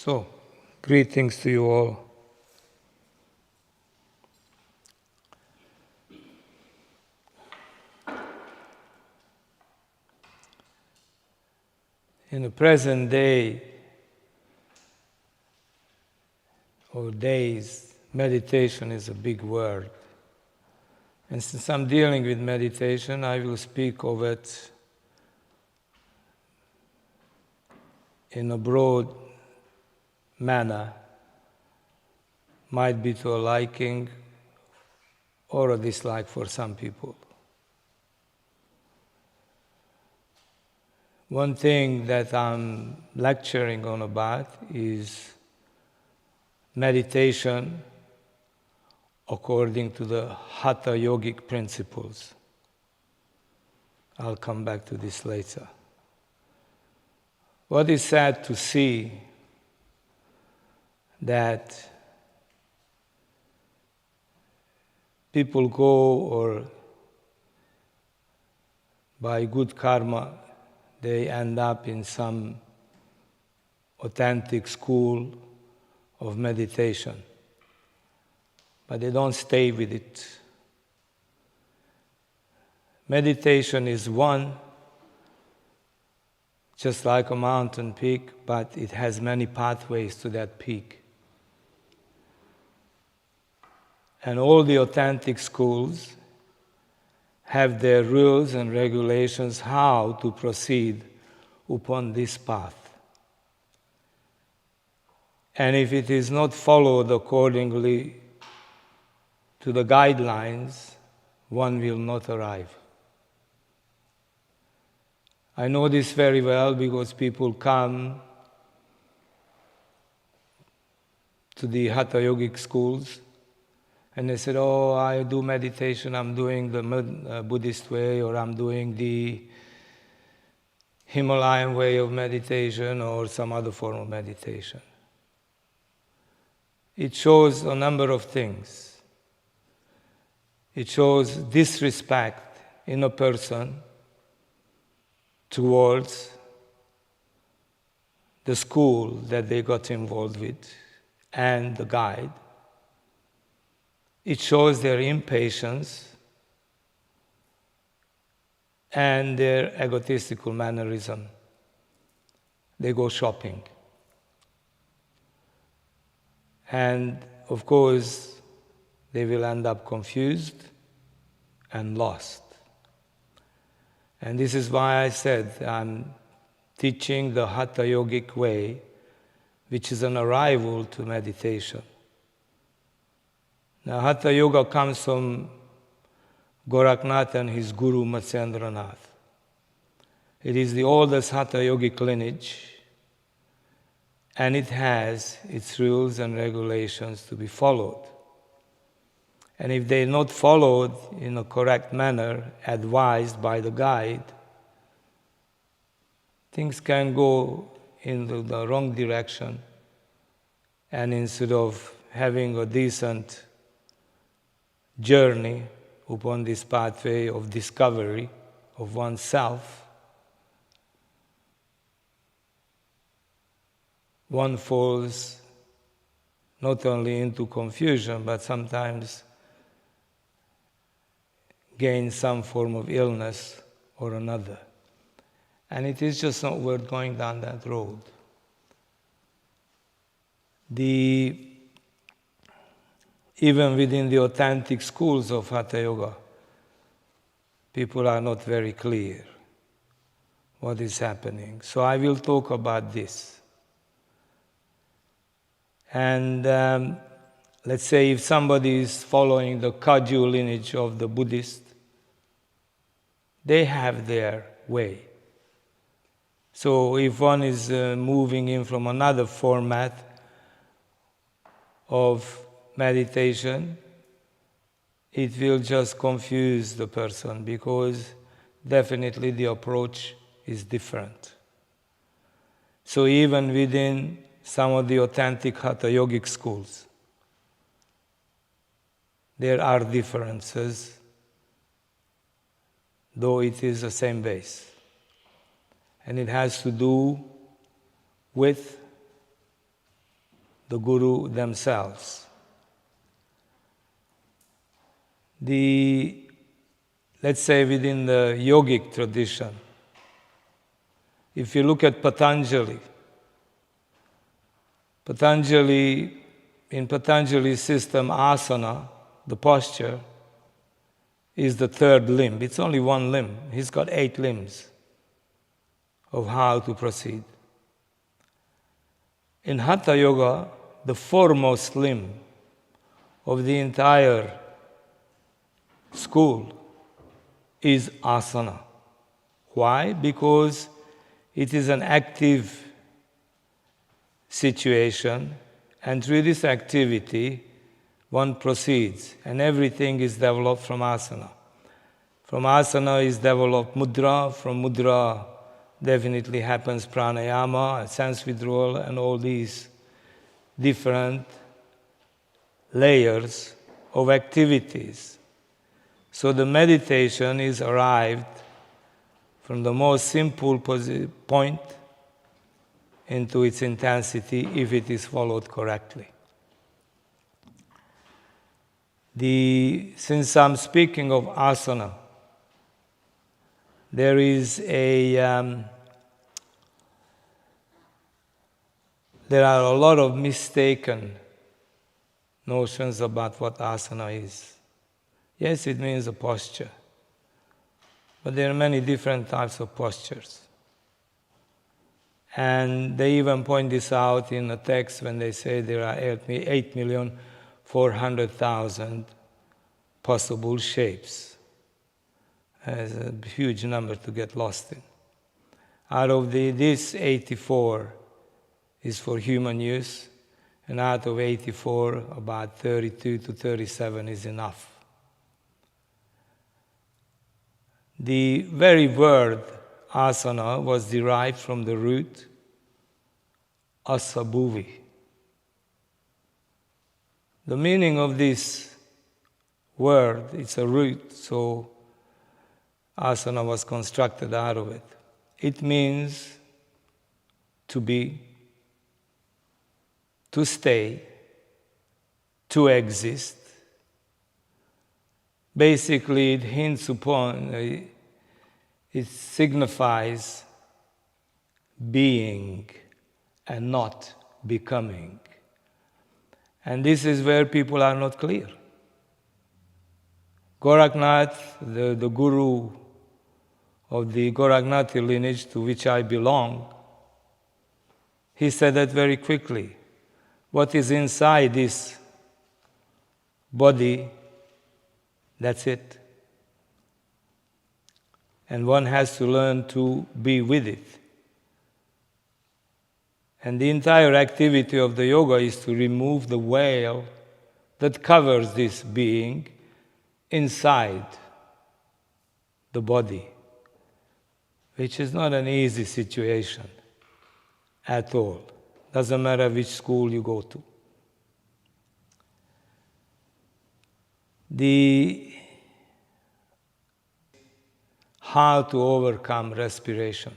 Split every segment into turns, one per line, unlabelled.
So, greetings to you all. In the present day, or days, meditation is a big word. And since I'm dealing with meditation, I will speak of it in a broad manner, might be to a liking or a dislike for some people. One thing that I'm lecturing on about is meditation according to the Hatha Yogic principles. I'll come back to this later. What is sad to see that people go, or by good karma, they end up in some authentic school of meditation, but they don't stay with it. Meditation is one, just like a mountain peak, but it has many pathways to that peak. And all the authentic schools have their rules and regulations how to proceed upon this path. And if it is not followed accordingly to the guidelines, one will not arrive. I know this very well because people come to the Hatha Yogic schools and they said, oh, I do meditation, I'm doing the Buddhist way, or I'm doing the Himalayan way of meditation, or some other form of meditation. It shows a number of things. It shows disrespect in a person towards the school that they got involved with and the guide. It shows their impatience and their egotistical mannerism. They go shopping. And of course, they will end up confused and lost. And this is why I said I'm teaching the Hatha Yogic way, which is an arrival to meditation. Now, Hatha Yoga comes from Goraknath and his guru Sundernath. It is the oldest Hatha Yogic lineage, and it has its rules and regulations to be followed. And if they are not followed in a correct manner, advised by the guide, things can go in the wrong direction, and instead of having a decent journey upon this pathway of discovery of oneself, one falls not only into confusion, but sometimes gains some form of illness or another. And it is just not worth going down that road. Even within the authentic schools of Hatha Yoga, people are not very clear what is happening. So I will talk about this. And let's say if somebody is following the Kagyu lineage of the Buddhist, they have their way. So if one is moving in from another format of meditation, it will just confuse the person because definitely the approach is different. So even within some of the authentic Hatha Yogic schools, there are differences, though it is the same base. And it has to do with the guru themselves. Let's say within the yogic tradition, if you look at in Patanjali's system, asana, the posture, is the third limb. It's only one limb. He's got 8 limbs of how to proceed. In Hatha Yoga, the foremost limb of the entire school is asana. Why? Because it is an active situation, and through this activity, one proceeds, and everything is developed from asana. From asana is developed mudra, from mudra definitely happens pranayama, sense withdrawal, and all these different layers of activities. So the meditation is arrived from the most simple point into its intensity if it is followed correctly. Since I'm speaking of asana, there are a lot of mistaken notions about what asana is. Yes, it means a posture, but there are many different types of postures. And they even point this out in a text when they say there are 8,400,000 possible shapes. It's a huge number to get lost in. Out of this 84 is for human use, and out of 84, about 32 to 37 is enough. The very word asana was derived from the root asabhuvi. The meaning of this word, it's a root, so asana was constructed out of it. It means to be, to stay, to exist. Basically, it hints upon, it signifies being and not becoming. And this is where people are not clear. Goraknath, the guru of the Goraknathi lineage to which I belong, he said that very quickly. What is inside this body, that's it. And one has to learn to be with it. And the entire activity of the yoga is to remove the veil that covers this being inside the body, which is not an easy situation at all. Doesn't matter which school you go to. How to overcome respiration.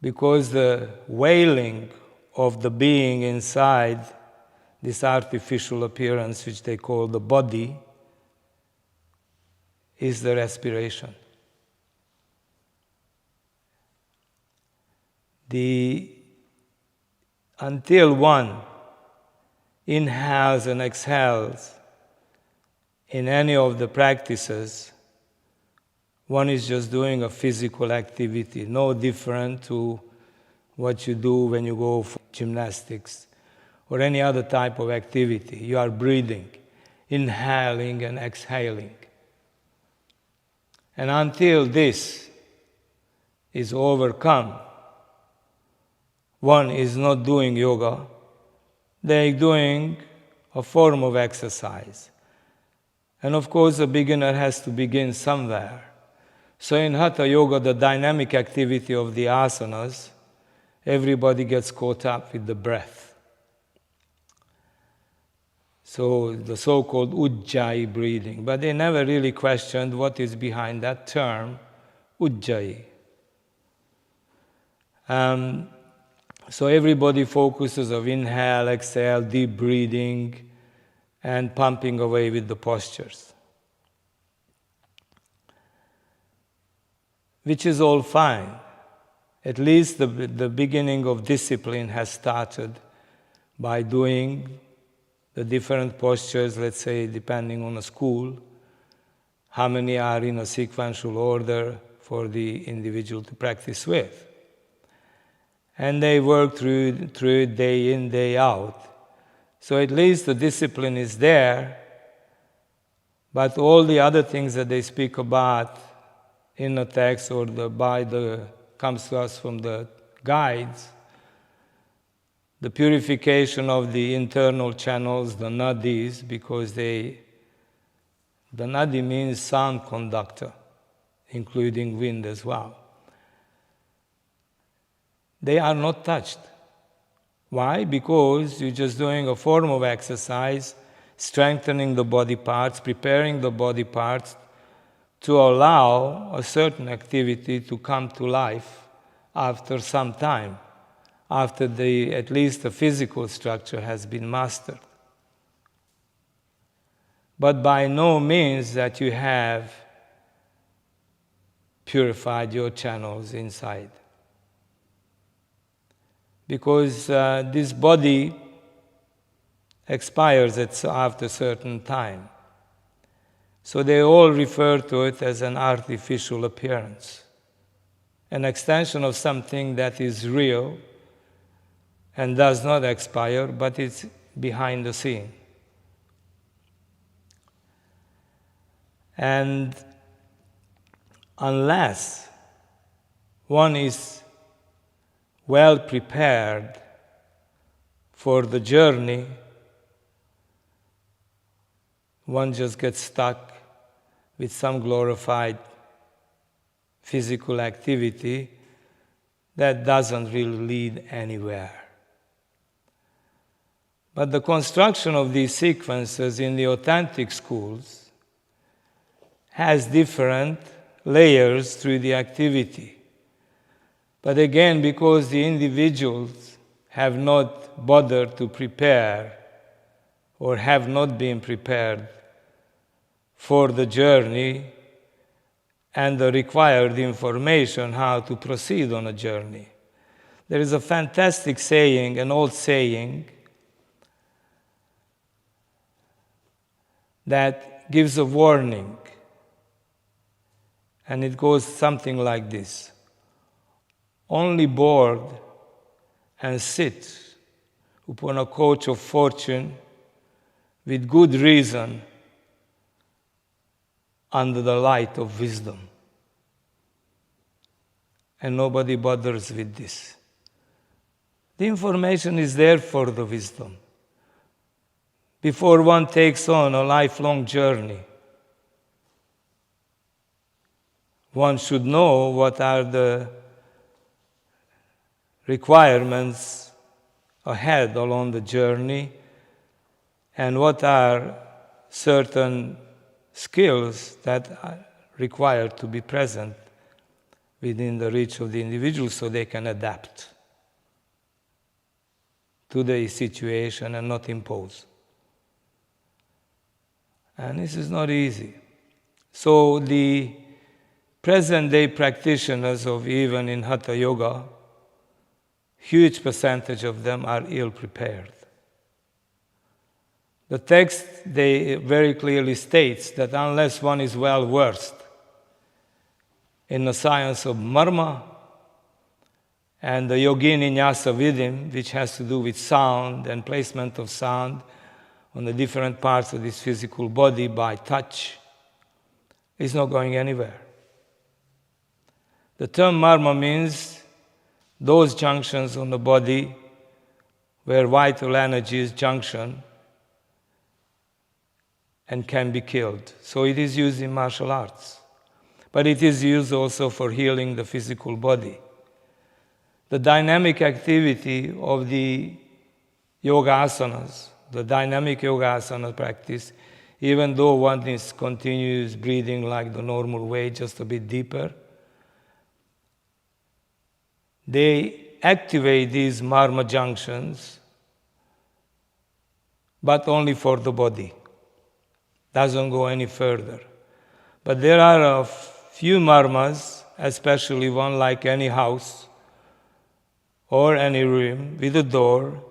Because the veiling of the being inside this artificial appearance, which they call the body, is the respiration. Until one inhales and exhales in any of the practices, one is just doing a physical activity, no different to what you do when you go for gymnastics or any other type of activity. You are breathing, inhaling and exhaling. And until this is overcome, one is not doing yoga, they are doing a form of exercise. And of course, a beginner has to begin somewhere. So in Hatha Yoga, the dynamic activity of the asanas, everybody gets caught up with the breath. So the so-called Ujjayi breathing. But they never really questioned what is behind that term, Ujjayi. So everybody focuses on inhale, exhale, deep breathing, and pumping away with the postures, which is all fine. At least the beginning of discipline has started by doing the different postures, let's say, depending on a school, how many are in a sequential order for the individual to practice with. And they work through it day in, day out. So at least the discipline is there, but all the other things that they speak about in the text or comes to us from the guides, the purification of the internal channels, the nadis, because the nadi means sound conductor, including wind as well. They are not touched. Why? Because you're just doing a form of exercise, strengthening the body parts, preparing the body parts to allow a certain activity to come to life after some time, after at least the physical structure has been mastered. But by no means that you have purified your channels inside. Because this body expires after a certain time. So they all refer to it as an artificial appearance, an extension of something that is real and does not expire, but it's behind the scene. And unless one is well prepared for the journey, one just gets stuck with some glorified physical activity that doesn't really lead anywhere. But the construction of these sequences in the authentic schools has different layers through the activity. But again, because the individuals have not bothered to prepare or have not been prepared for the journey and the required information how to proceed on a journey. There is a fantastic saying, an old saying, that gives a warning. And it goes something like this: only board and sit upon a couch of fortune with good reason under the light of wisdom. And nobody bothers with this. The information is there for the wisdom. Before one takes on a lifelong journey, one should know what are the requirements ahead along the journey and what are certain skills that are required to be present within the reach of the individual so they can adapt to the situation and not impose. And this is not easy. So the present-day practitioners of even in Hatha Yoga, huge percentage of them are ill-prepared. The text, they very clearly states that unless one is well-versed in the science of marma and the yogini nyasa vidhim, which has to do with sound and placement of sound on the different parts of this physical body by touch, is not going anywhere. The term marma means those junctions on the body where vital energies junction and can be killed. So it is used in martial arts. But it is used also for healing the physical body. The dynamic activity of the yoga asanas, the dynamic yoga asana practice, even though one is continuous breathing like the normal way, just a bit deeper, they activate these marma junctions, but only for the body. Doesn't go any further. But there are a few marmas, especially one like any house or any room with a door,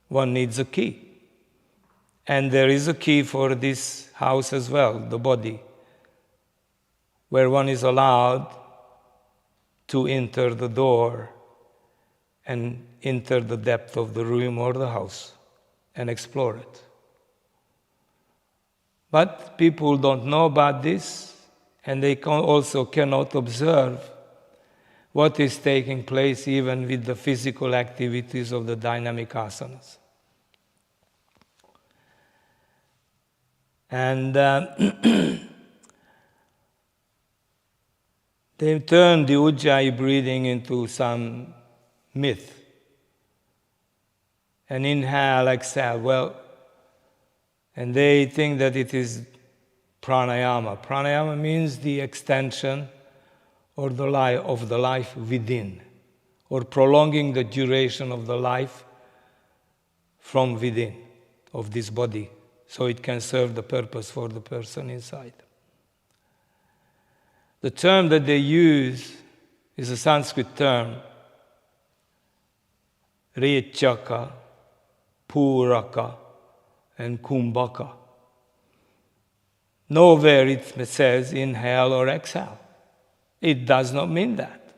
one needs a key. And there is a key for this house as well, the body, where one is allowed to enter the door and enter the depth of the room or the house and explore it. But people don't know about this, and they also cannot observe what is taking place even with the physical activities of the dynamic asanas. And they've turned the Ujjayi breathing into some myth. And inhale, exhale, well, and they think that it is pranayama. Pranayama means the extension or the life of the life within, or prolonging the duration of the life from within of this body, so it can serve the purpose for the person inside. The term that they use is a Sanskrit term, Rechaka, Puraka, and Kumbhaka. Nowhere it says inhale or exhale. It does not mean that.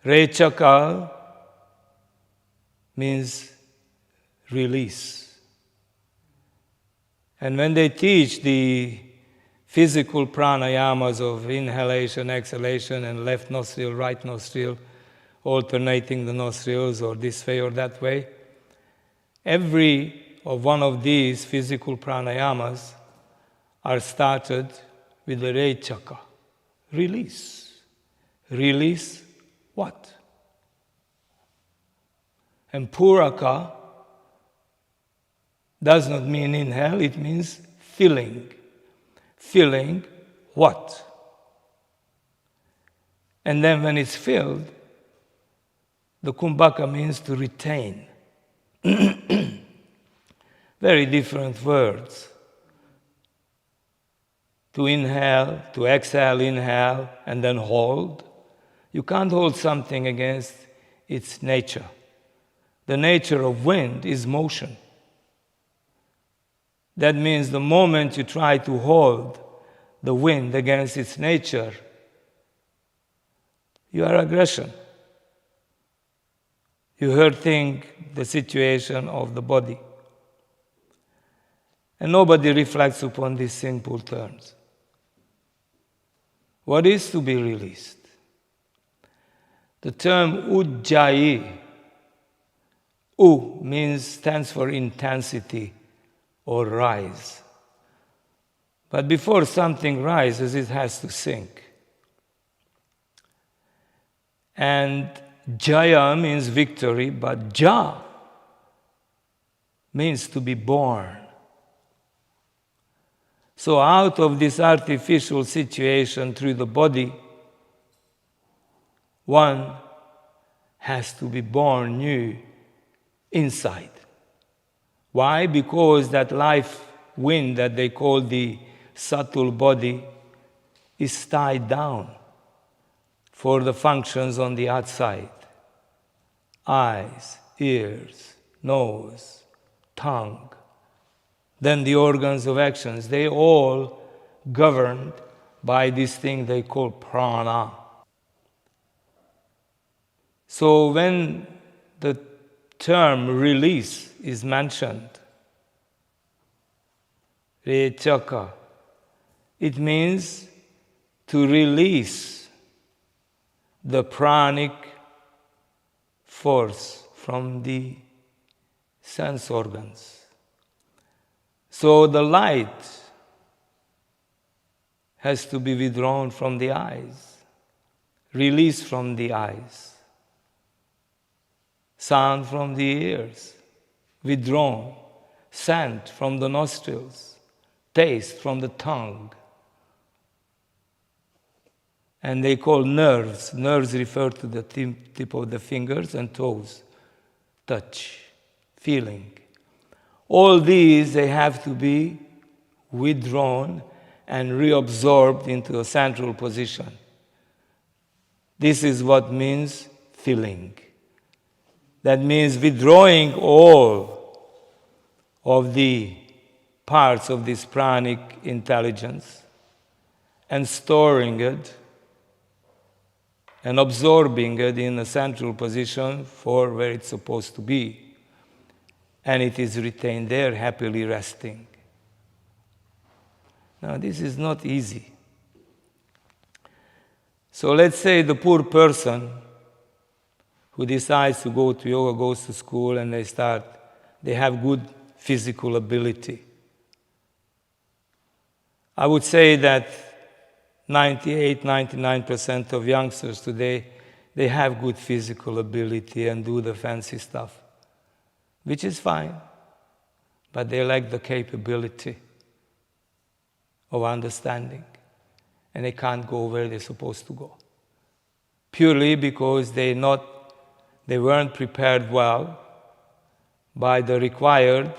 Rechaka means release. And when they teach the physical pranayamas of inhalation, exhalation, and left nostril, right nostril, alternating the nostrils or this way or that way, every of one of these physical pranayamas are started with the Rechaka, release. Release what? And Puraka does not mean inhale, it means filling. Filling what? And then when it's filled, the Kumbhaka means to retain. Very different words. To inhale, to exhale, inhale, and then hold. You can't hold something against its nature. The nature of wind is motion. That means the moment you try to hold the wind against its nature, you are aggression. You hurting the situation of the body. And nobody reflects upon these simple terms. What is to be released? The term Ujjayi, stands for intensity or rise. But before something rises, it has to sink. And Jaya means victory, but Ja means to be born. So out of this artificial situation through the body, one has to be born new inside. Why? Because that life wind that they call the subtle body is tied down for the functions on the outside. Eyes, ears, nose, tongue. Then the organs of actions, they all governed by this thing they call prana. So when the term release is mentioned, Rechaka, it means to release the pranic force from the sense organs. So the light has to be withdrawn from the eyes, released from the eyes, sound from the ears, withdrawn, scent from the nostrils, taste from the tongue. And they call nerves. Nerves refer to the tip of the fingers and toes. Touch, feeling. All these, they have to be withdrawn and reabsorbed into a central position. This is what means feeling. That means withdrawing all of the parts of this pranic intelligence and storing it and absorbing it in a central position for where it's supposed to be. And it is retained there, happily resting. Now, this is not easy. So let's say the poor person who decides to go to yoga goes to school and they have good physical ability. I would say that 98-99% of youngsters today, they have good physical ability and do the fancy stuff, which is fine, but they lack the capability of understanding, and they can't go where they're supposed to go, purely because they weren't prepared well by the required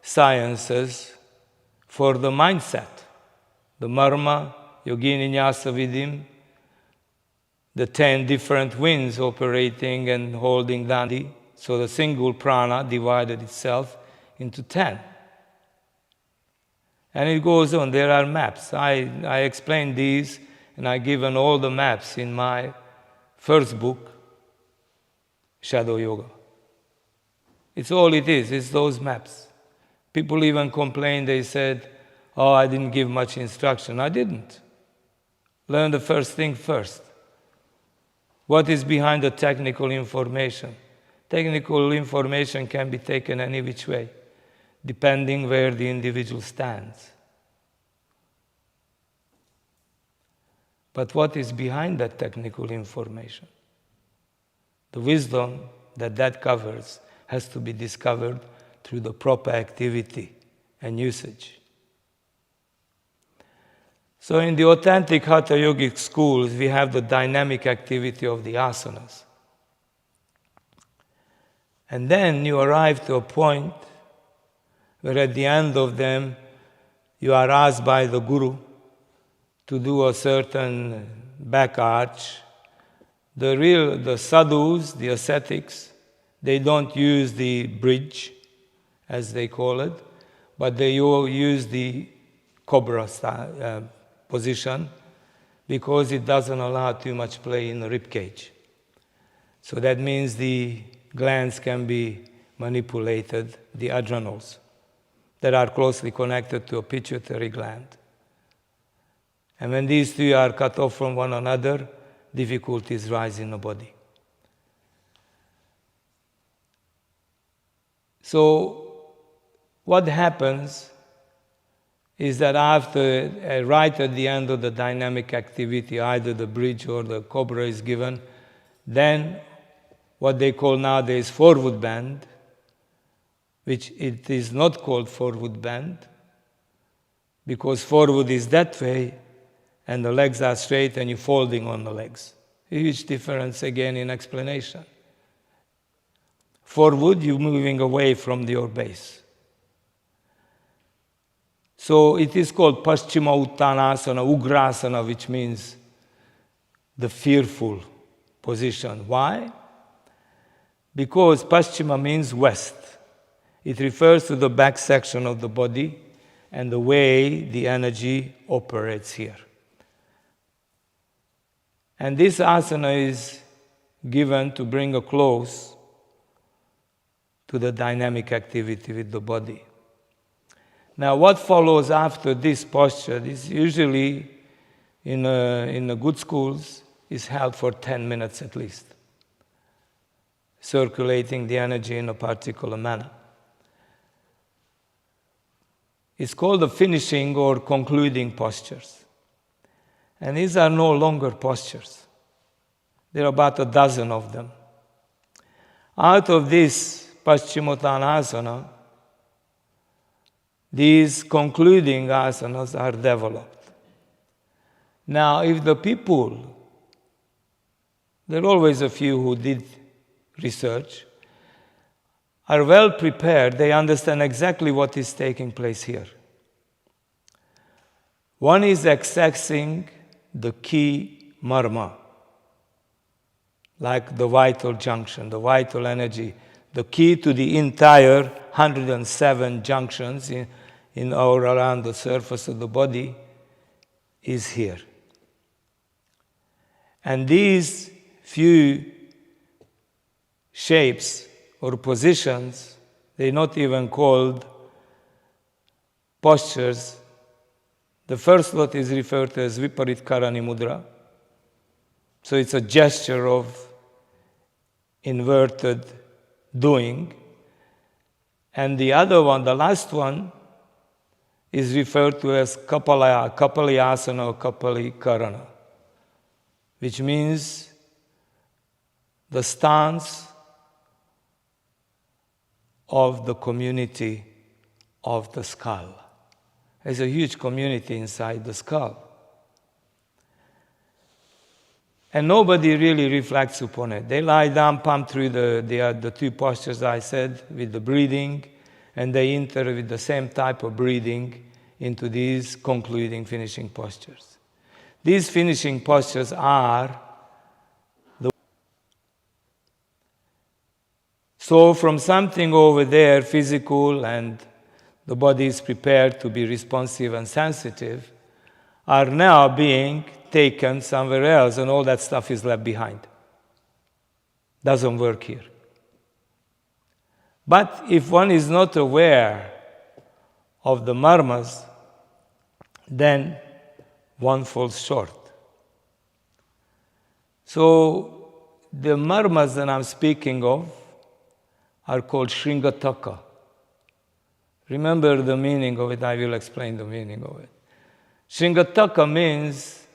sciences for the mindset, the marma, Yogini Nyasa Vidim, the 10 different winds operating and holding Dandi. So the single prana divided itself into 10. And it goes on, there are maps. I explained these, and I've given all the maps in my first book, Shadow Yoga. It's all it is, it's those maps. People even complained, they said, oh, I didn't give much instruction. I didn't. Learn the first thing first. What is behind the technical information? Technical information can be taken any which way, depending where the individual stands. But what is behind that technical information? The wisdom that covers has to be discovered through the proper activity and usage. So in the authentic Hatha Yogic schools, we have the dynamic activity of the asanas. And then you arrive to a point where at the end of them, you are asked by the guru to do a certain back arch. The sadhus, the ascetics, they don't use the bridge, as they call it, but they use the cobra position because it doesn't allow too much play in the rib cage. So that means the glands can be manipulated, the adrenals, that are closely connected to a pituitary gland. And when these two are cut off from one another, difficulties rise in the body. So what happens is that after, right at the end of the dynamic activity, either the bridge or the cobra is given, then what they call nowadays forward bend, which it is not called forward bend, because forward is that way, and the legs are straight and you're folding on the legs. Huge difference again in explanation. Forward, you're moving away from your base. So it is called Paschima Uttanasana, Ugrasana, which means the fearful position. Why? Because Paschima means west. It refers to the back section of the body and the way the energy operates here. And this asana is given to bring a close to the dynamic activity with the body. Now, what follows after this posture is usually in the good schools is held for 10 minutes at least, circulating the energy in a particular manner. It's called the finishing or concluding postures. And these are no longer postures. There are about a dozen of them. Out of this Paschimottanasana, these concluding asanas are developed. Now, if the people there are always a few who did research, are well prepared. They understand exactly what is taking place here. One is accessing the key marma, like the vital junction, the vital energy, the key to the entire 107 junctions in or around the surface of the body is here. And these few shapes or positions, they're not even called postures. The first lot is referred to as Viparit Karani Mudra. So it's a gesture of inverted doing. And the other one, the last one, is referred to as Kapalayasana or Kapalikarana, which means the stance of the community of the skull. There's a huge community inside the skull. And nobody really reflects upon it. They lie down, pump through the two postures I said, with the breathing, and they enter with the same type of breathing into these concluding, finishing postures. These finishing postures are so from something over there, physical, and the body is prepared to be responsive and sensitive, are now being taken somewhere else, and all that stuff is left behind. Doesn't work here. But if one is not aware of the marmas, then one falls short. So the marmas that I'm speaking of are called Shringataka. Remember the meaning of it, I will explain the meaning of it. Shringataka means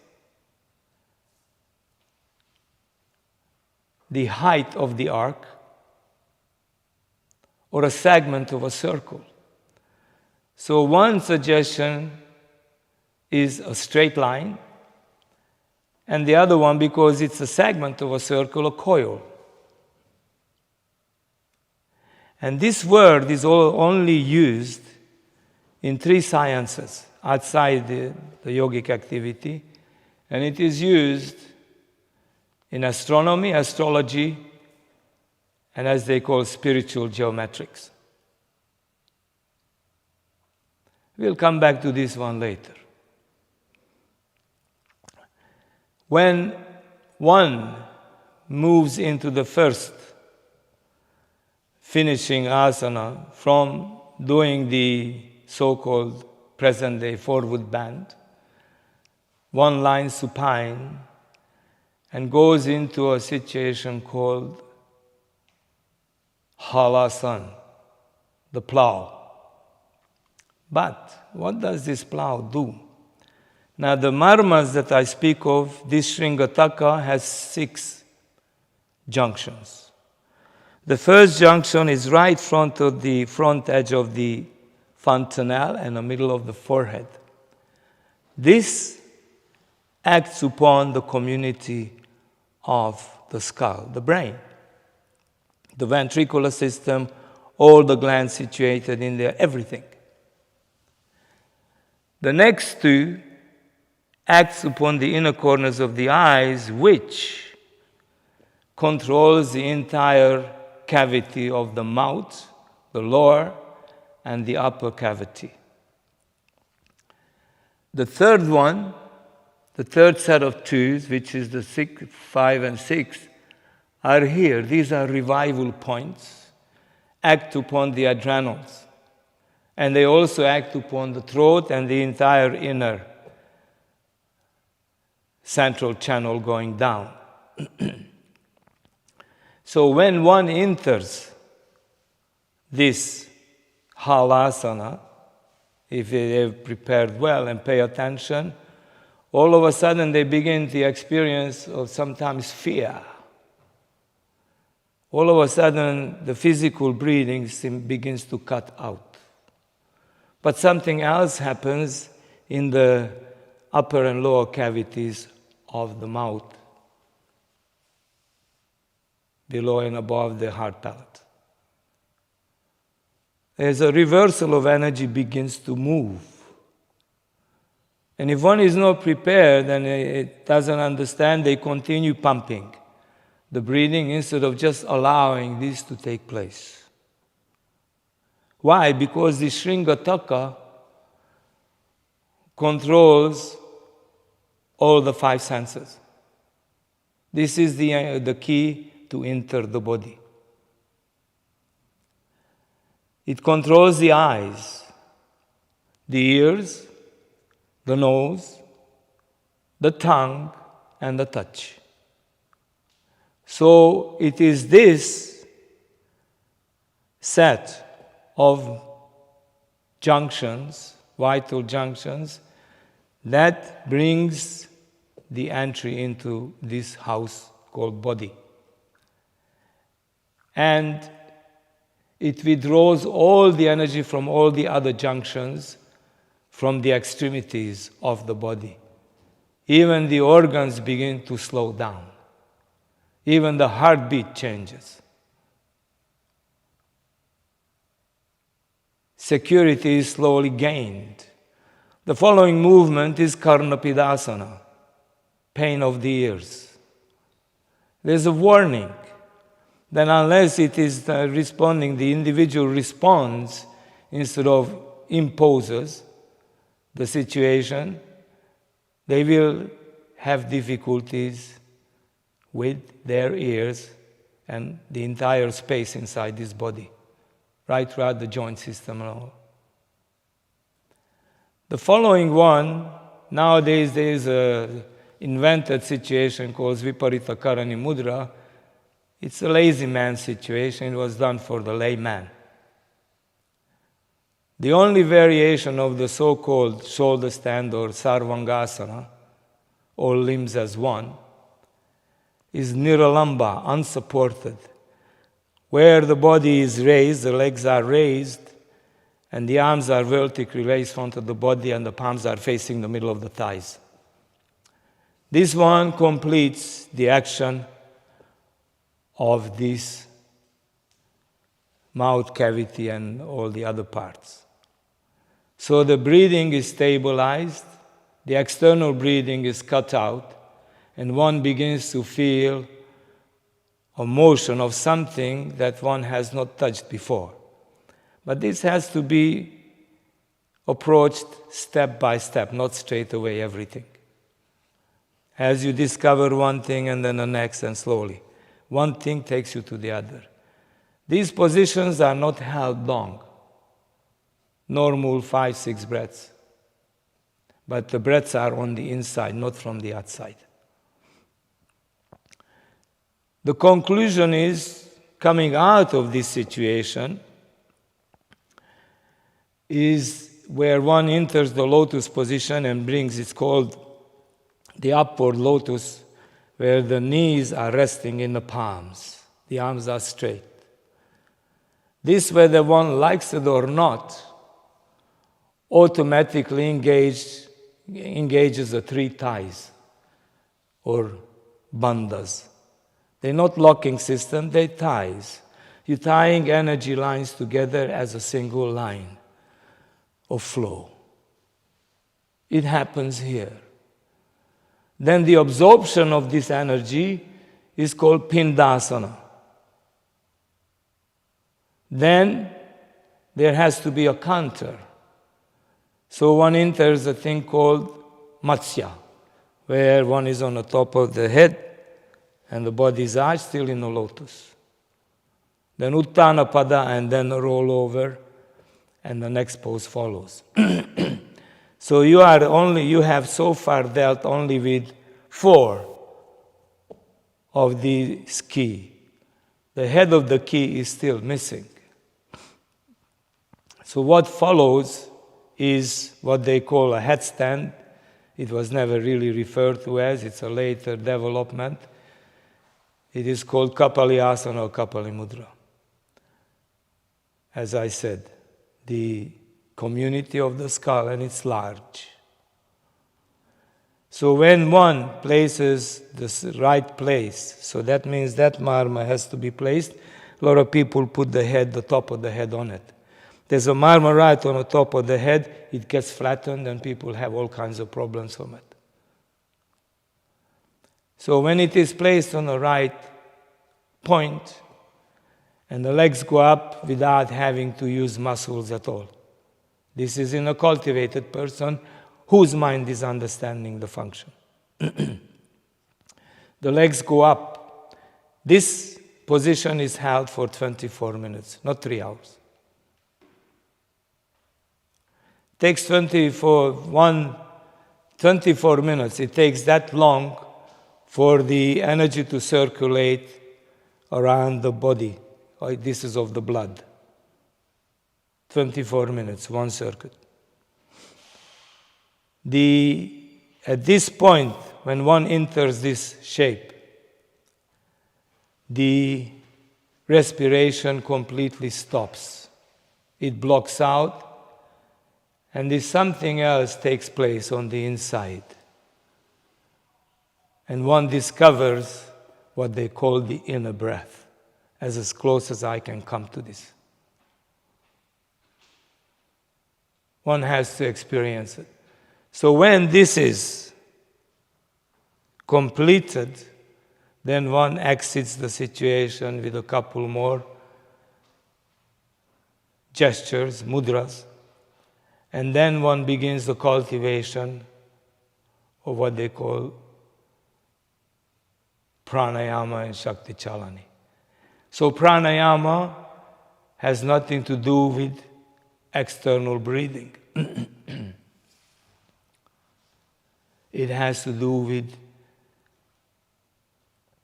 the height of the arc or a segment of a circle. So one suggestion is a straight line, and the other one, because it's a segment of a circle, a coil. And this word is only used in 3 sciences outside the yogic activity, and it is used in astronomy, astrology, and as they call spiritual geometrics. We'll come back to this one later. When one moves into the first finishing asana from doing the so-called present-day forward bend, one line supine, and goes into a situation called halasan, the plow. But what does this plow do? Now the marmas that I speak of, this Shringataka has 6 junctions. The first junction is right front of the front edge of the fontanelle and the middle of the forehead. This acts upon the community of the skull, the brain, the ventricular system, all the glands situated in there, everything. The next 2 acts upon the inner corners of the eyes, which controls the entire cavity of the mouth, the lower and the upper cavity. The third one, the third set of 2s, which is the 6, 5, and 6, are here. These are revival points, act upon the adrenals, and they also act upon the throat and the entire inner central channel going down. So when one enters this halasana, if they have prepared well and pay attention, all of a sudden they begin the experience of sometimes fear. All of a sudden the physical breathing begins to cut out. But something else happens in the upper and lower cavities of the mouth below and above the heart palate. As a reversal of energy begins to move. And if one is not prepared and it doesn't understand, they continue pumping the breathing instead of just allowing this to take place. Why? Because the Shringataka controls all the five senses. This is the key to enter the body. It controls the eyes, the ears, the nose, the tongue, and the touch. So it is this set of junctions, vital junctions, that brings the entry into this house called body. And it withdraws all the energy from all the other junctions, from the extremities of the body. Even the organs begin to slow down. Even the heartbeat changes. Security is slowly gained. The following movement is Karnapidasana, pain of the ears. There's a warning. Then unless it is responding, the individual responds instead of imposes the situation, they will have difficulties with their ears and the entire space inside this body, right throughout the joint system and all. The following one, nowadays there is an invented situation called Viparita Karani Mudra. It's a lazy man situation. It was done for the layman. The only variation of the so-called shoulder stand or Sarvangasana, all limbs as one, is Niralamba, unsupported, where the body is raised, the legs are raised, and the arms are vertically raised onto the body, and the palms are facing the middle of the thighs. This one completes the action of this mouth cavity and all the other parts. So the breathing is stabilized, the external breathing is cut out, and one begins to feel a motion of something that one has not touched before. But this has to be approached step by step, not straight away everything. As you discover one thing and then the next, and slowly. One thing takes you to the other. These positions are not held long. Normal 5-6 breaths. But the breaths are on the inside, not from the outside. The conclusion is, coming out of this situation, is where one enters the lotus position and brings, it's called the upward lotus, where the knees are resting in the palms. The arms are straight. This, whether one likes it or not, automatically engages the three ties, or bandhas. They're not locking system, they're ties. You're tying energy lines together as a single line of flow. It happens here. Then the absorption of this energy is called Pindasana. Then there has to be a counter. So one enters a thing called Matsya, where one is on the top of the head and the body's eyes still in the lotus. Then Uttanapada and then a roll over, and the next pose follows. So you have so far dealt only with 4 of these key. The head of the key is still missing. So what follows is what they call a headstand. It was never really referred to as, it's a later development. It is called Kapalyasana or Kapali Mudra. As I said, the community of the skull, and it's large. So when one places the right place, so that means that marma has to be placed. A lot of people put the top of the head on it. There's a marma right on the top of the head, it gets flattened and people have all kinds of problems from it. So when it is placed on the right point, and the legs go up without having to use muscles at all. This is in a cultivated person whose mind is understanding the function. The legs go up. This position is held for 24 minutes, not 3 hours. It takes 24 minutes. It takes that long for the energy to circulate around the body. This is of the blood. 24 minutes, one circuit. At this point, when one enters this shape, the respiration completely stops. It blocks out, and this something else takes place on the inside. And one discovers what they call the inner breath, as close as I can come to this. One has to experience it. So when this is completed, then one exits the situation with a couple more gestures, mudras, and then one begins the cultivation of what they call pranayama and shakti chalani. So pranayama has nothing to do with external breathing. It has to do with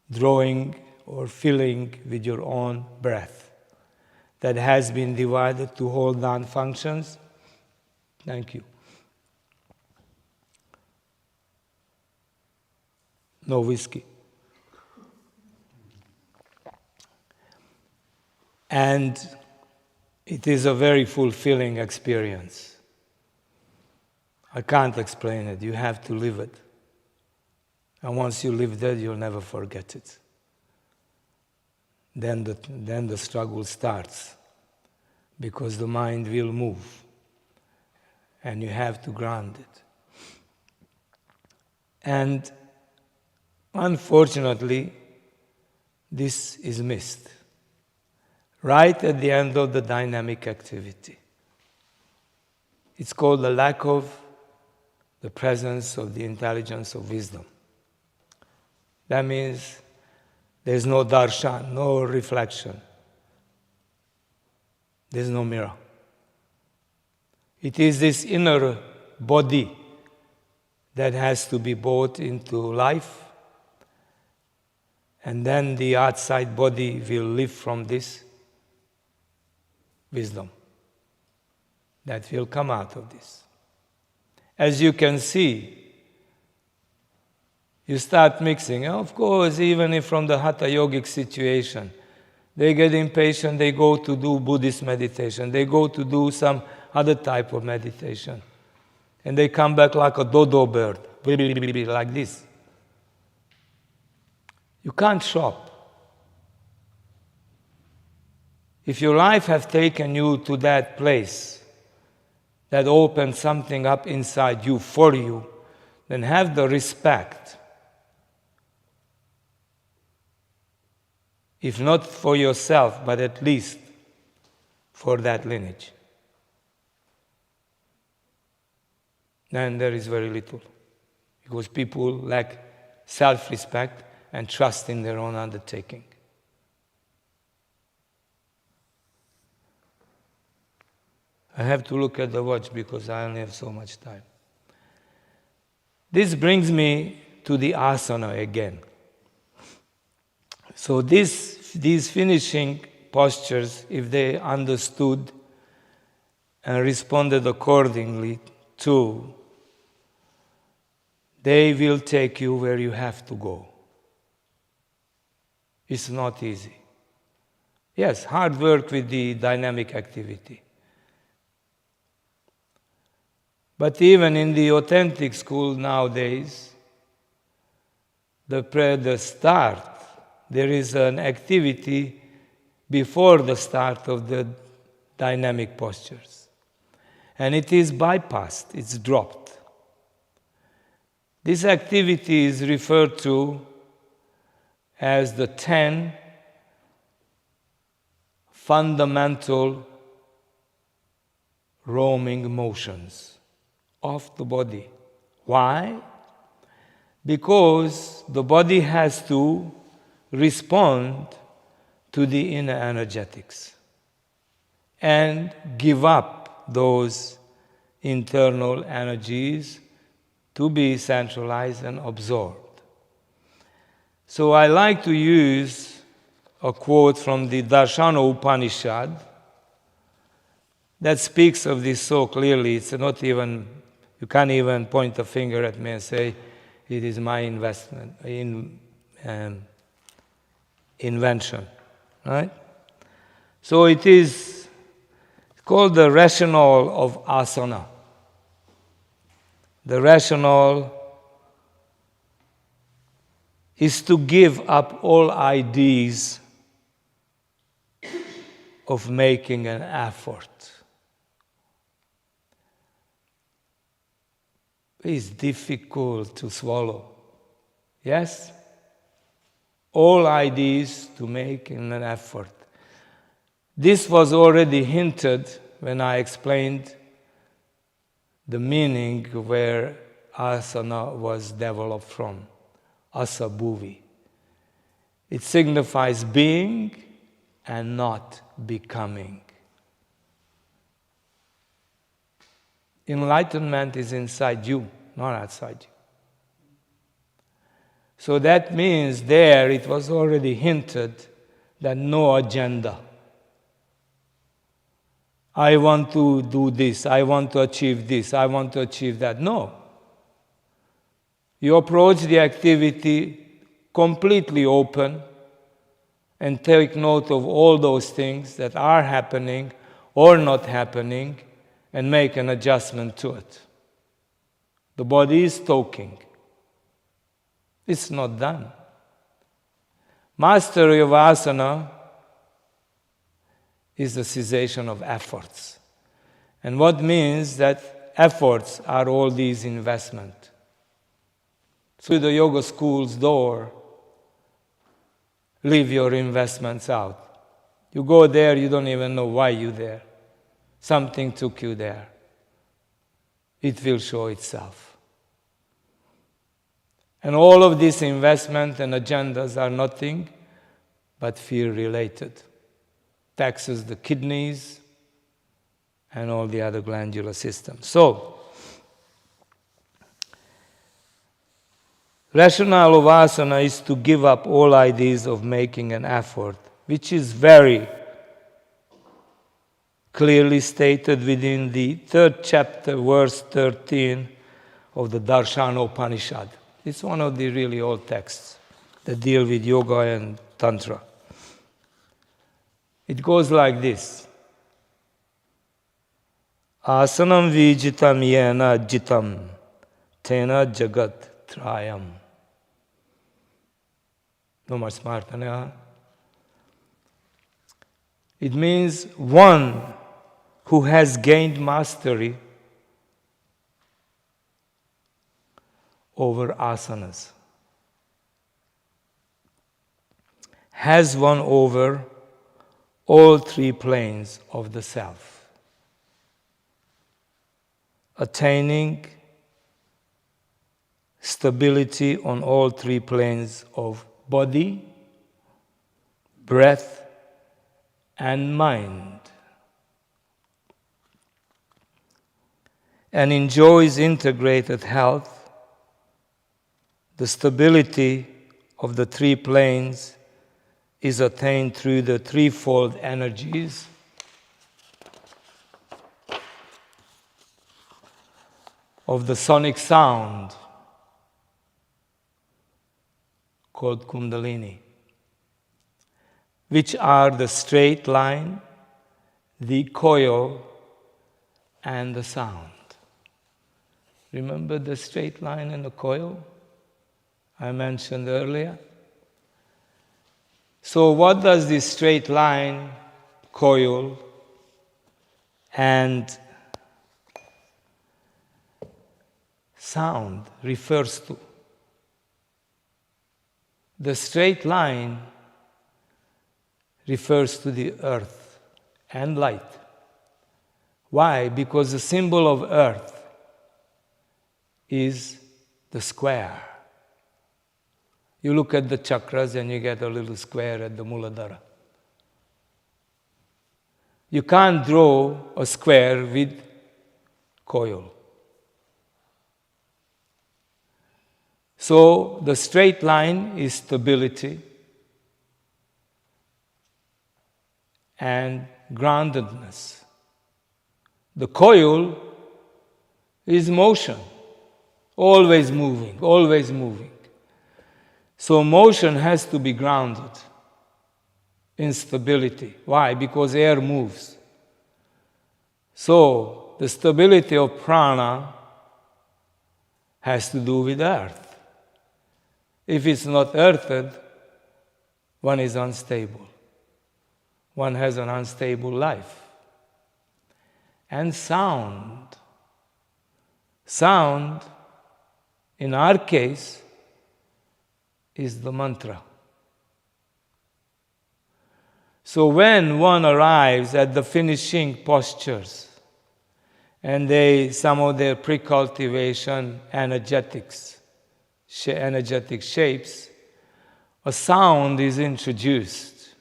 drawing or filling with your own breath that has been divided to hold down functions. Thank you. No whiskey. And it is a very fulfilling experience. I can't explain it. You have to live it. And once you live that, you'll never forget it. Then the struggle starts, because the mind will move, and you have to ground it. And unfortunately, this is missed right at the end of the dynamic activity. It's called the lack of the presence of the intelligence of wisdom. That means there's no darshan, no reflection. There's no mirror. It is this inner body that has to be brought into life, and then the outside body will live from this wisdom that will come out of this. As you can see, you start mixing. Of course, even if from the hatha yogic situation, they get impatient, they go to do Buddhist meditation, they go to do some other type of meditation, and they come back like a dodo bird, like this. You can't shop. If your life has taken you to that place that opened something up inside you for you, then have the respect. If not for yourself, but at least for that lineage. Then there is very little. Because people lack self-respect and trust in their own undertaking. I have to look at the watch because I only have so much time. This brings me to the asana again. So these finishing postures, if they understood and responded accordingly to, they will take you where you have to go. It's not easy. Yes, hard work with the dynamic activity. But even in the authentic school nowadays, the start. There is an activity before the start of the dynamic postures. And it is bypassed, it's dropped. This activity is referred to as the 10 fundamental roaming motions of the body. Why? Because the body has to respond to the inner energetics and give up those internal energies to be centralized and absorbed. So I like to use a quote from the Darshana Upanishad that speaks of this so clearly. It's not even, you can't even point a finger at me and say, it is my invention, right? So it is called the rationale of asana. The rationale is to give up all ideas of making an effort. It's difficult to swallow. Yes? All ideas to make an effort. This was already hinted when I explained the meaning where asana was developed from, asabhuvi. It signifies being and not becoming. Enlightenment is inside you, not outside you. So that means there it was already hinted that no agenda. I want to do this, I want to achieve this, I want to achieve that. No. You approach the activity completely open and take note of all those things that are happening or not happening and make an adjustment to it. The body is talking. It's not done. Mastery of asana is the cessation of efforts. And what means that efforts are all these investment. Through the yoga school's door, leave your investments out. You go there, you don't even know why you're there. Something took you there. It will show itself. And all of these investment and agendas are nothing but fear-related. Taxes the kidneys and all the other glandular systems. So, rationale of asana is to give up all ideas of making an effort, which is very clearly stated within the 3rd chapter, verse 13 of the Darshana Upanishad. It's one of the really old texts that deal with yoga and tantra. It goes like this. Asanam vijitam yena jitam tena jagat trayam. No more smart, huh? It means one who has gained mastery over asanas has won over all 3 planes of the self, attaining stability on all 3 planes of body, breath, and mind, and enjoys integrated health. The stability of the 3 planes is attained through the threefold energies of the sonic sound called Kundalini, which are the straight line, the coil, and the sound. Remember the straight line and the coil? I mentioned earlier. So what does this straight line, coil, and sound refers to? The straight line refers to the earth and light. Why? Because the symbol of earth is the square. You look at the chakras and you get a little square at the Muladhara. You can't draw a square with coil. So the straight line is stability and groundedness. The coil is motion, always moving, always moving. So motion has to be grounded in stability. Why? Because air moves. So the stability of prana has to do with earth. If it's not earthed, one is unstable. One has an unstable life. And sound. Sound, in our case, is the mantra. So when one arrives at the finishing postures, and some of their pre-cultivation energetic shapes, a sound is introduced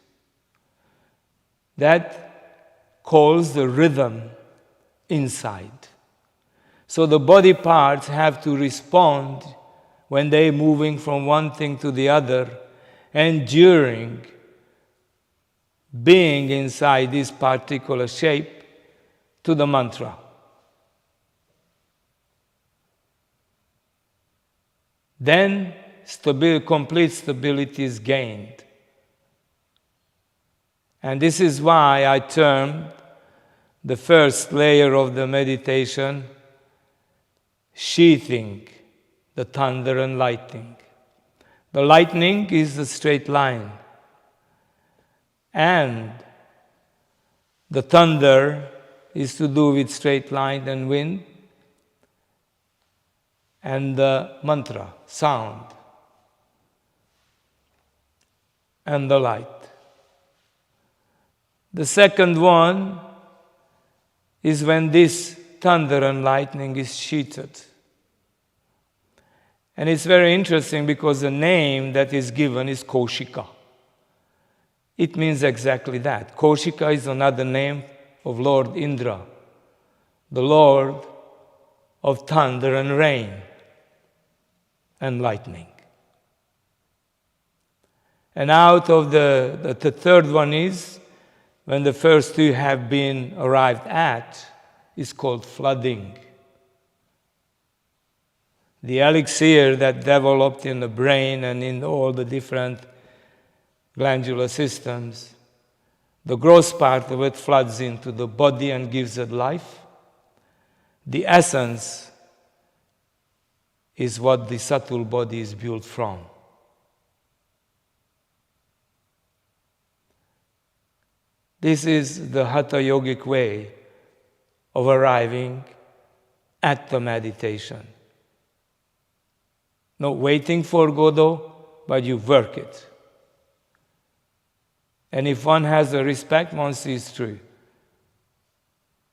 that calls the rhythm inside. So the body parts have to respond when they're moving from one thing to the other, and during being inside this particular shape to the mantra. Then complete stability is gained. And this is why I termed the first layer of the meditation sheathing, the thunder and lightning. The lightning is the straight line. And the thunder is to do with straight line and wind. And the mantra, sound, and the light. The second one is when this thunder and lightning is sheathed. And it's very interesting because the name that is given is Kaushika. It means exactly that. Kaushika is another name of Lord Indra, the Lord of thunder and rain and lightning. And out of the third one is, when the first two have been arrived at, is called flooding. The elixir that developed in the brain and in all the different glandular systems, the gross part of it floods into the body and gives it life. The essence is what the subtle body is built from. This is the Hatha Yogic way of arriving at the meditation. Not waiting for Godot, but you work it. And if one has a respect, one sees through.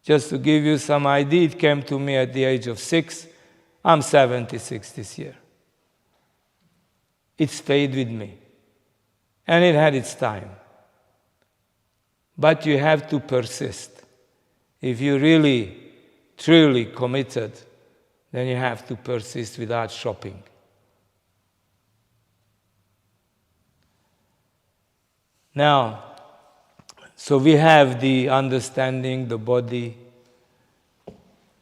Just to give you some idea, it came to me at the age of 6. I'm 76 this year. It stayed with me. And it had its time. But you have to persist. If you really, truly committed, then you have to persist without stopping. Now, so we have the understanding, the body,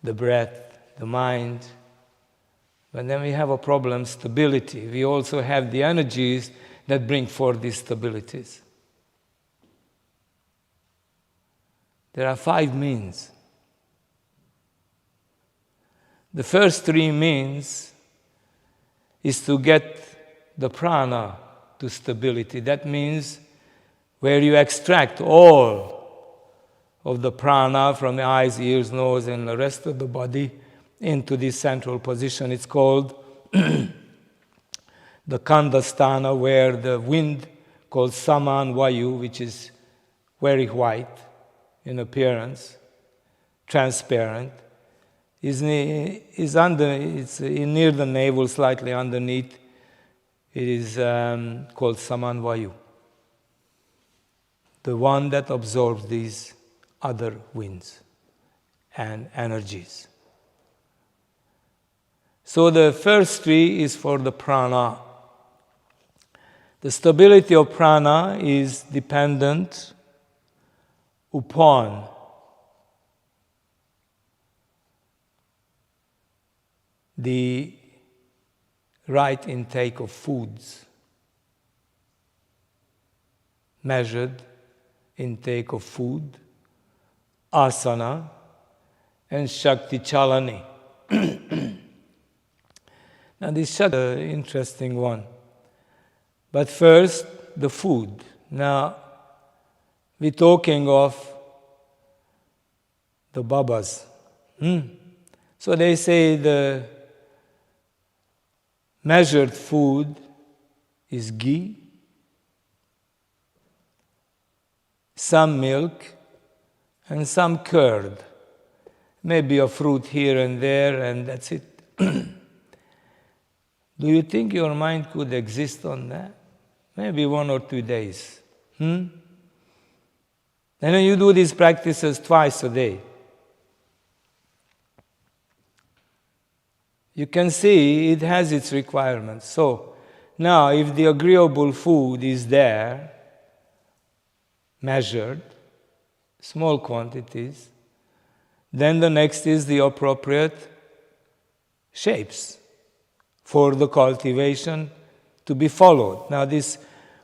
the breath, the mind. But then we have a problem, stability. We also have the energies that bring forth these stabilities. There are 5 means. The first 3 means is to get the prana to stability. That means where you extract all of the prana from the eyes, ears, nose, and the rest of the body into this central position. It's called the Kandasthana, where the wind called Saman Vayu, which is very white in appearance, transparent, is near the navel, slightly underneath. It is called Saman Vayu, the one that absorbs these other winds and energies. So the first three is for the prana. The stability of prana is dependent upon the right intake of foods, measured intake of food, asana, and Shakti Chalani. Now this Shakti is an interesting one. But first, the food. Now, we're talking of the Babas. So they say the measured food is ghee, some milk, and some curd. Maybe a fruit here and there, and that's it. Do you think your mind could exist on that? Maybe 1 or 2 days. And then you do these practices twice a day. You can see it has its requirements. So now if the agreeable food is there, measured, small quantities, then the next is the appropriate shapes for the cultivation to be followed. Now this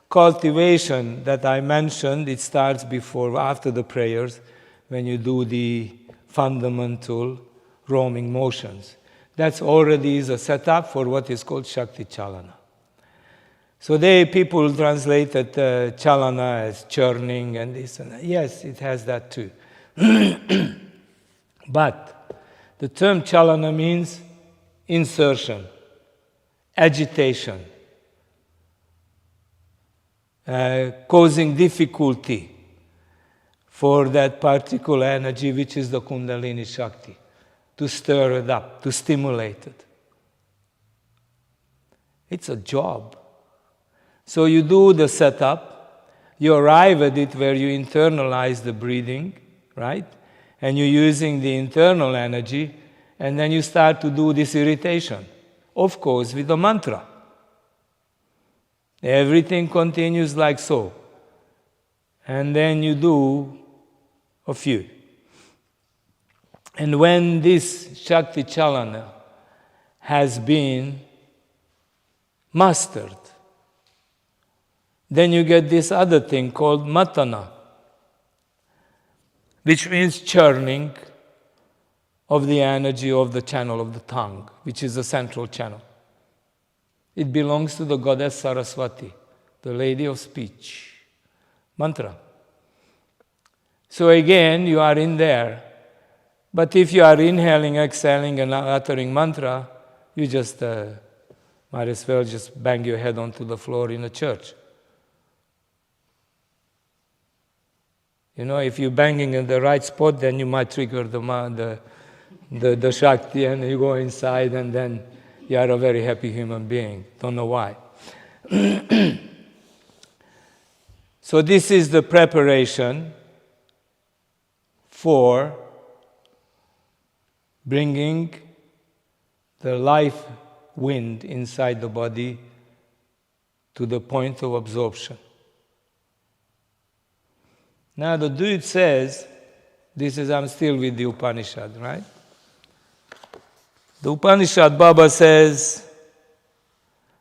cultivation that I mentioned, it starts after the prayers, when you do the fundamental roaming motions. That's already is a setup for what is called Shakti Chalana. So people translated Chalana as churning and this and that. Yes, it has that too. But the term Chalana means insertion, agitation, causing difficulty for that particular energy, which is the Kundalini Shakti, to stir it up, to stimulate it. It's a job. So you do the setup, you arrive at it where you internalize the breathing, right? And you're using the internal energy, and then you start to do this irritation, of course, with the mantra. Everything continues like so. And then you do a few. And when this Shakti Chalana has been mastered, then you get this other thing called Matana, which means churning of the energy of the channel of the tongue, which is the central channel. It belongs to the goddess Saraswati, the lady of speech. Mantra. So again, you are in there. But if you are inhaling, exhaling, and uttering mantra, you just might as well just bang your head onto the floor in a church. You know, if you're banging in the right spot, then you might trigger the Shakti, and you go inside, and then you are a very happy human being. Don't know why. So this is the preparation for bringing the life wind inside the body to the point of absorption. Now the Dude says, I'm still with the Upanishad, right? The Upanishad Baba says,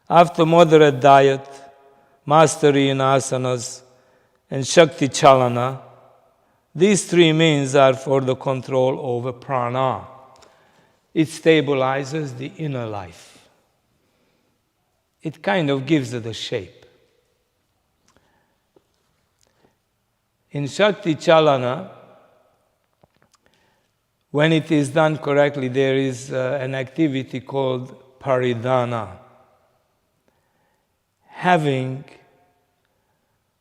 after moderate diet, mastery in asanas, and Shakti Chalana, these three means are for the control over prana. It stabilizes the inner life. it kind of gives it a shape. In Shakti Chalana, when it is done correctly, there is an activity called paridhana, having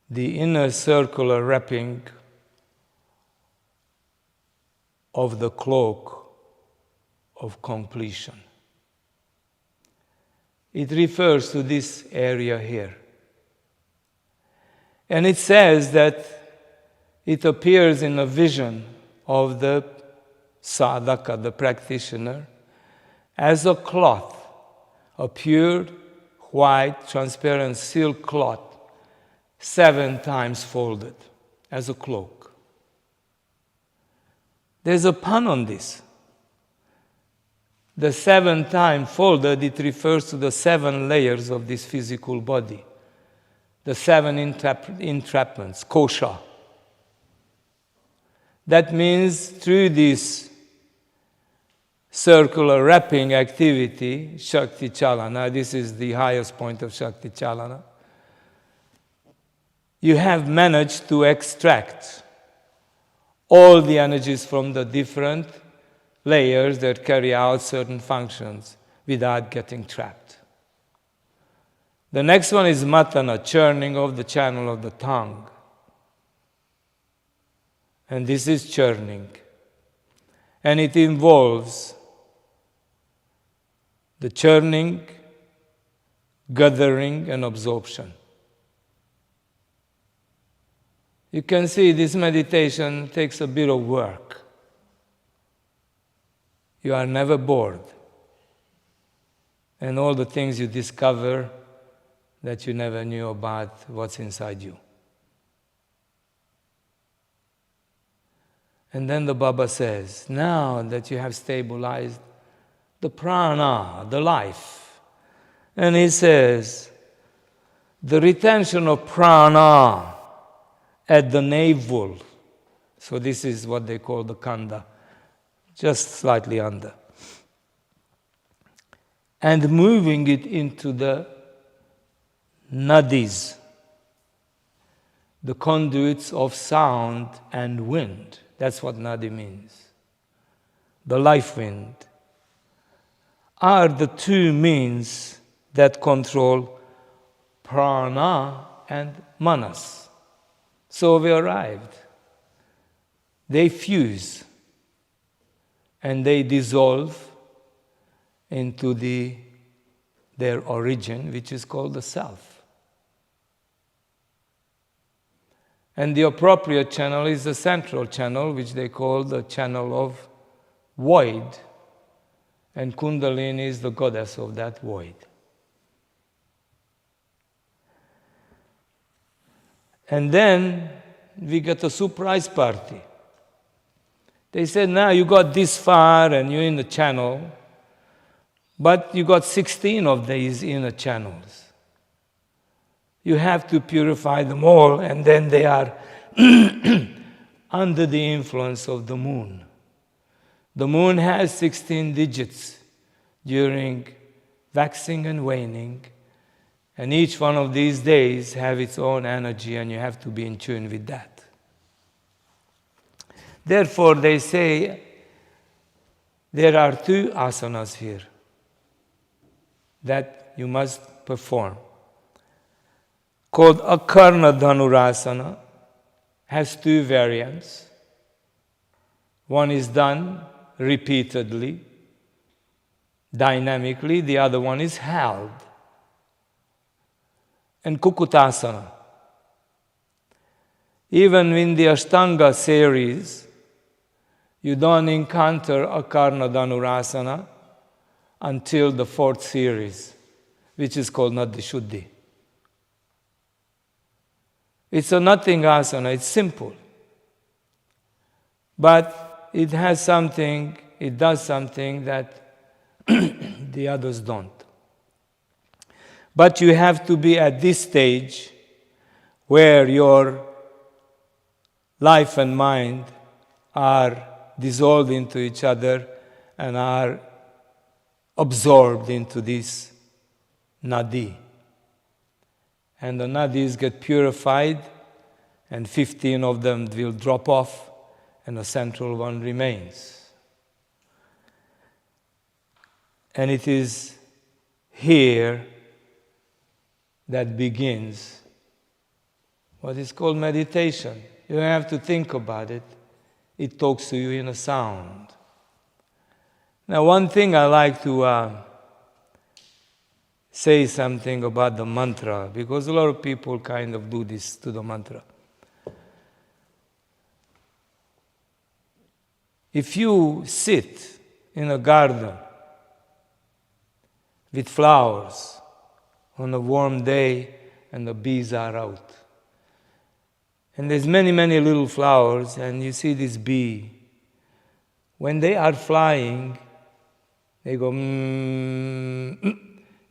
the inner circular wrapping of the cloak of completion. It refers to this area here. And it says that it appears in a vision of the sadhaka, the practitioner, as a cloth, a pure, white, transparent silk cloth, 7 times folded, as a cloak. There's a pun on this. The 7 times folded, it refers to the 7 layers of this physical body, the 7 entrapments, kosha. That means through this circular wrapping activity, Shakti Chalana, this is the highest point of Shakti Chalana, you have managed to extract all the energies from the different layers that carry out certain functions without getting trapped. The next one is matana, churning of the channel of the tongue. And this is churning. And it involves the churning, gathering, and absorption. You can see this meditation takes a bit of work. You are never bored. And all the things you discover that you never knew about what's inside you. And then the Baba says, now that you have stabilized the prana, the life, and he says, the retention of prana at the navel, so this is what they call the kanda, just slightly under, and moving it into the nadis, the conduits of sound and wind. That's what nadi means. The life wind are the 2 means that control prana and manas. So we arrived. They fuse and they dissolve into their origin, which is called the self. And the appropriate channel is the central channel, which they call the channel of void. And Kundalini is the goddess of that void. And then we get a surprise party. They said, now you got this far and you're in the channel, but you got 16 of these inner channels. You have to purify them all, and then they are under the influence of the moon. The moon has 16 digits during waxing and waning, and each one of these days have its own energy, and you have to be in tune with that. Therefore, they say there are 2 asanas here that you must perform, called Akarna Dhanurasana, has 2 variants. One is done repeatedly, dynamically, the other one is held. And Kukutasana. Even in the Ashtanga series, you don't encounter Akarna Dhanurasana until the 4th series, which is called Nadi Shuddhi. It's a nothing asana, it's simple. But it has something, it does something that the others don't. But you have to be at this stage where your life and mind are dissolved into each other and are absorbed into this nadi and the nadis get purified, and 15 of them will drop off, and a central one remains. And it is here that begins what is called meditation. You don't have to think about it. It talks to you in a sound. Now, one thing I like to say something about the mantra, because a lot of people kind of do this to the mantra. If you sit in a garden with flowers on a warm day and the bees are out, and there's many, many little flowers, and you see this bee, when they are flying, they go,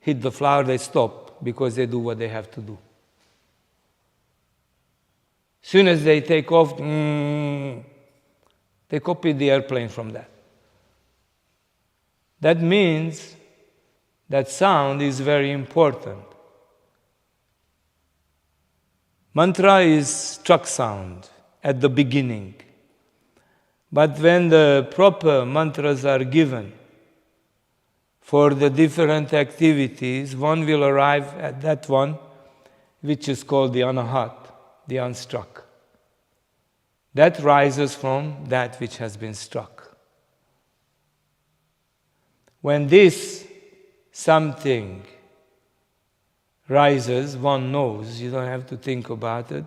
hit the flower, they stop, because they do what they have to do. Soon as they take off, they copy the airplane from that. That means that sound is very important. Mantra is struck sound at the beginning. But when the proper mantras are given for the different activities, one will arrive at that one which is called the anahat, the unstruck. That rises from that which has been struck. When this something rises, one knows. You don't have to think about it.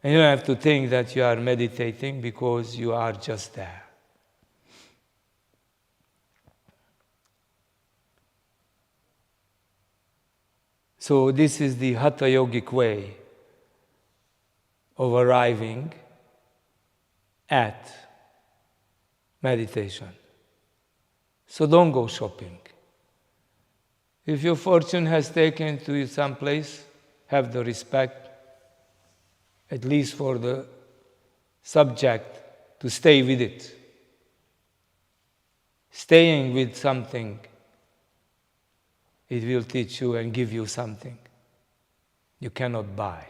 And you don't have to think that you are meditating, because you are just there. So this is the Hatha Yogic way of arriving at meditation. So don't go shopping. If your fortune has taken to some place, have the respect, at least for the subject, to stay with it. Staying with something, it will teach you and give you something you cannot buy.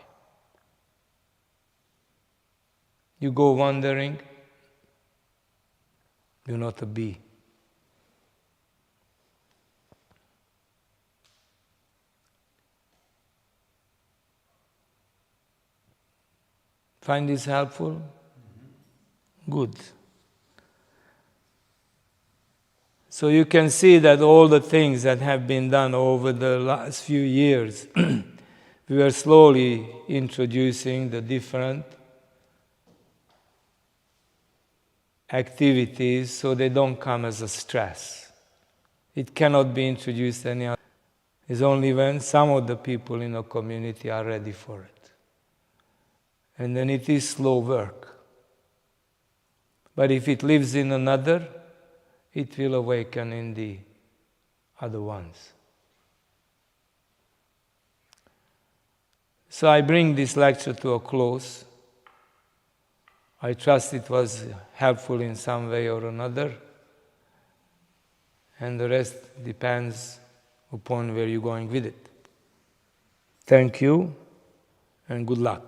You go wandering, you're not a bee. Find this helpful? Good. So you can see that all the things that have been done over the last few years, we are slowly introducing the different activities so they don't come as a stress. It cannot be introduced any other. It's only when some of the people in a community are ready for it. And then it is slow work. But if it lives in another, it will awaken in the other ones. So I bring this lecture to a close. I trust it was helpful in some way or another. And the rest depends upon where you're going with it. Thank you and good luck.